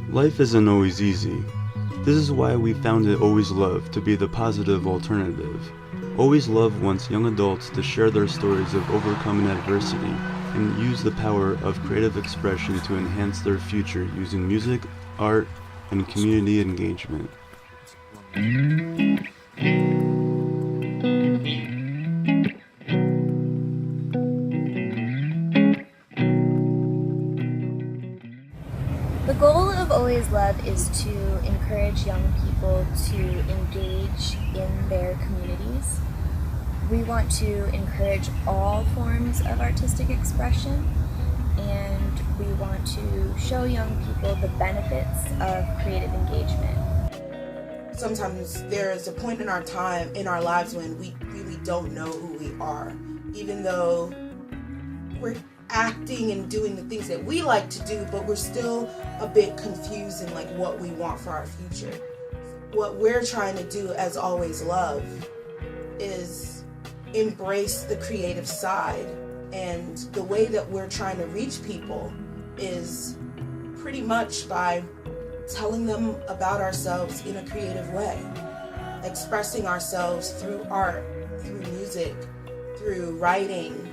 Life isn't always easy. This is why we founded Always Love to be the positive alternative. Always Love wants young adults to share their stories of overcoming adversity and use the power of creative expression to enhance their future using music, art, and community engagement. The goal of Always Love is to encourage young people to engage in their communities. We want to encourage all forms of artistic expression, and we want to show young people the benefits of creative engagement. Sometimes there's a point in our lives when we really don't know who we are, even though we're acting and doing the things that we like to do, but we're still a bit confused in like what we want for our future. What we're trying to do as Always Love is embrace the creative side, and the way that we're trying to reach people is pretty much by telling them about ourselves in a creative way, expressing ourselves through art, through music, through writing,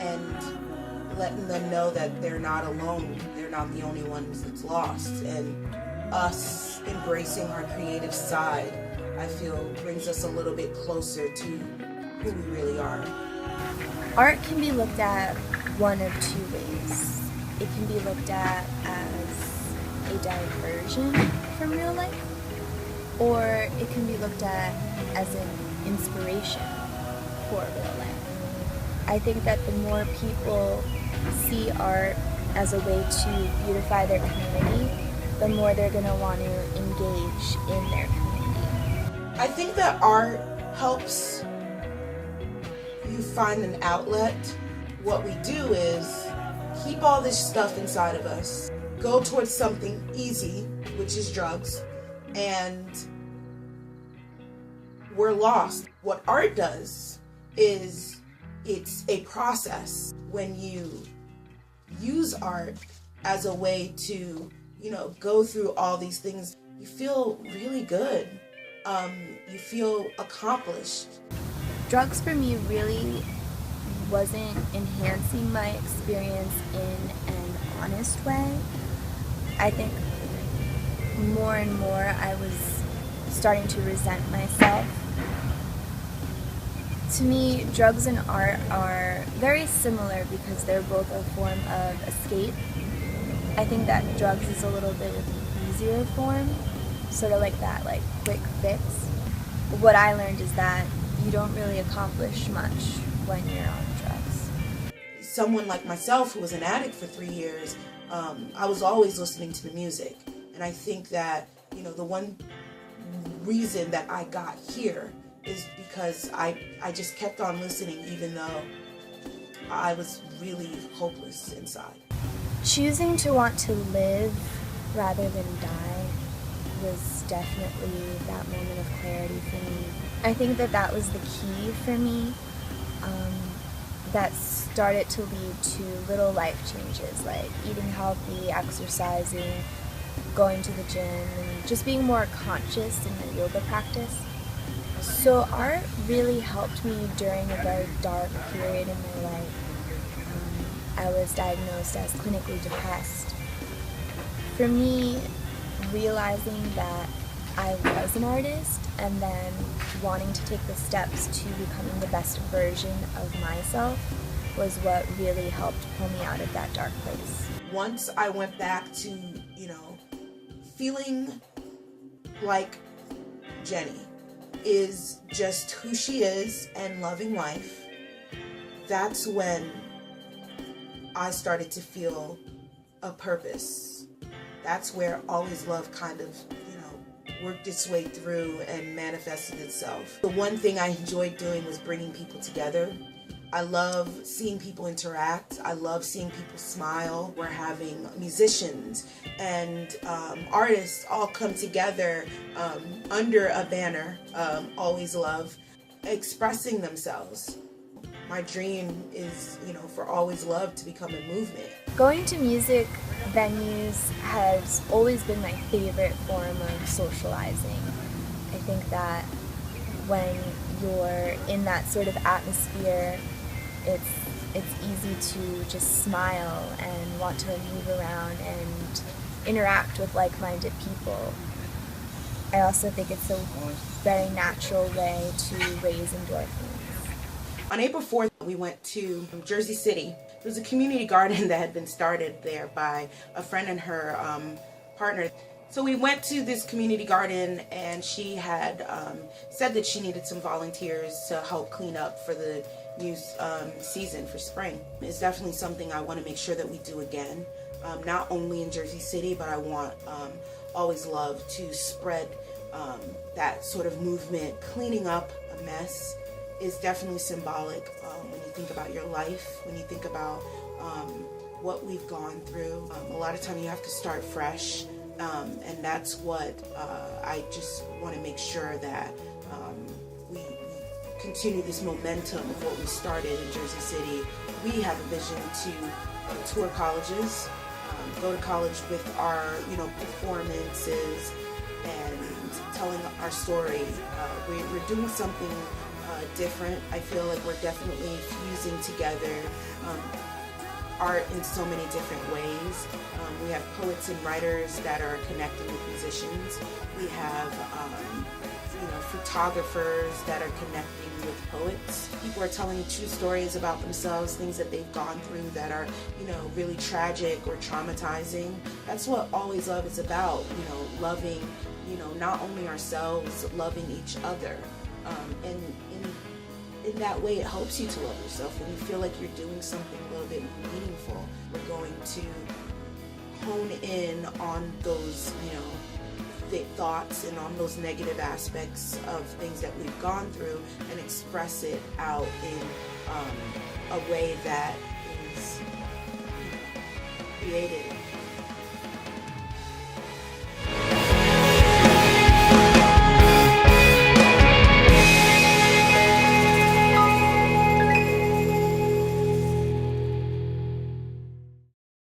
and letting them know that they're not alone, they're not the only ones that's lost. And us embracing our creative side, I feel, brings us a little bit closer to who we really are. Art can be looked at one of two ways. It can be looked at as a diversion from real life, or it can be looked at as an inspiration for real life. I think that the more people see art as a way to beautify their community, the more they're going to want to engage in their community. I think that art helps you find an outlet. What we do is keep all this stuff inside of us, go towards something easy, which is drugs, and we're lost. What art does is it's a process. When you use art as a way to, go through all these things, you feel really good. You feel accomplished. Drugs for me really wasn't enhancing my experience in an honest way. I think more and more I was starting to resent myself. To me, drugs and art are very similar because they're both a form of escape. I think that drugs is a little bit of an easier form, sort of like that, quick fix. What I learned is that you don't really accomplish much when you're on drugs. Someone like myself who was an addict for 3 years, I was always listening to the music. And I think that, the one reason that I got here is because I just kept on listening even though I was really hopeless inside. Choosing to want to live rather than die was definitely that moment of clarity for me. I think that was the key for me. That started to lead to little life changes like eating healthy, exercising, going to the gym, and just being more conscious in my yoga practice. So art really helped me during a very dark period in my life. I was diagnosed as clinically depressed. For me, realizing that I was an artist and then wanting to take the steps to becoming the best version of myself was what really helped pull me out of that dark place. Once I went back to, feeling like Jenny is just who she is and loving life, that's when I started to feel a purpose. That's where Always Love kind of, worked its way through and manifested itself. The one thing I enjoyed doing was bringing people together. I love seeing people interact. I love seeing people smile. We're having musicians and artists all come together under a banner, Always Love, expressing themselves. my dream is, for Always Love to become a movement. Going to music venues has always been my favorite form of socializing. I think that when you're in that sort of atmosphere, it's easy to just smile and want to move around and interact with like-minded people. I also think it's a very natural way to raise endorphins. On April 4th, we went to Jersey City. There was a community garden that had been started there by a friend and her partner. So we went to this community garden, and she had said that she needed some volunteers to help clean up for the new season for spring. It's definitely something I want to make sure that we do again, not only in Jersey City, but I want Always Love to spread that sort of movement. Cleaning up a mess is definitely symbolic when you think about your life, when you think about what we've gone through. A lot of time you have to start fresh, and that's what I just want to make sure that we continue this momentum of what we started in Jersey City. We have a vision to tour colleges, go to college with our performances and telling our story. We're doing something different. I feel like we're definitely fusing together art in so many different ways. We have poets and writers that are connecting with musicians. We have photographers that are connecting with poets. People are telling true stories about themselves, things that they've gone through that are really tragic or traumatizing. That's what Always Love is about, loving not only ourselves, loving each other. And in that way, it helps you to love yourself. When you feel like you're doing something a little bit meaningful, we're going to hone in on those, thoughts and on those negative aspects of things that we've gone through and express it out in a way that is creative.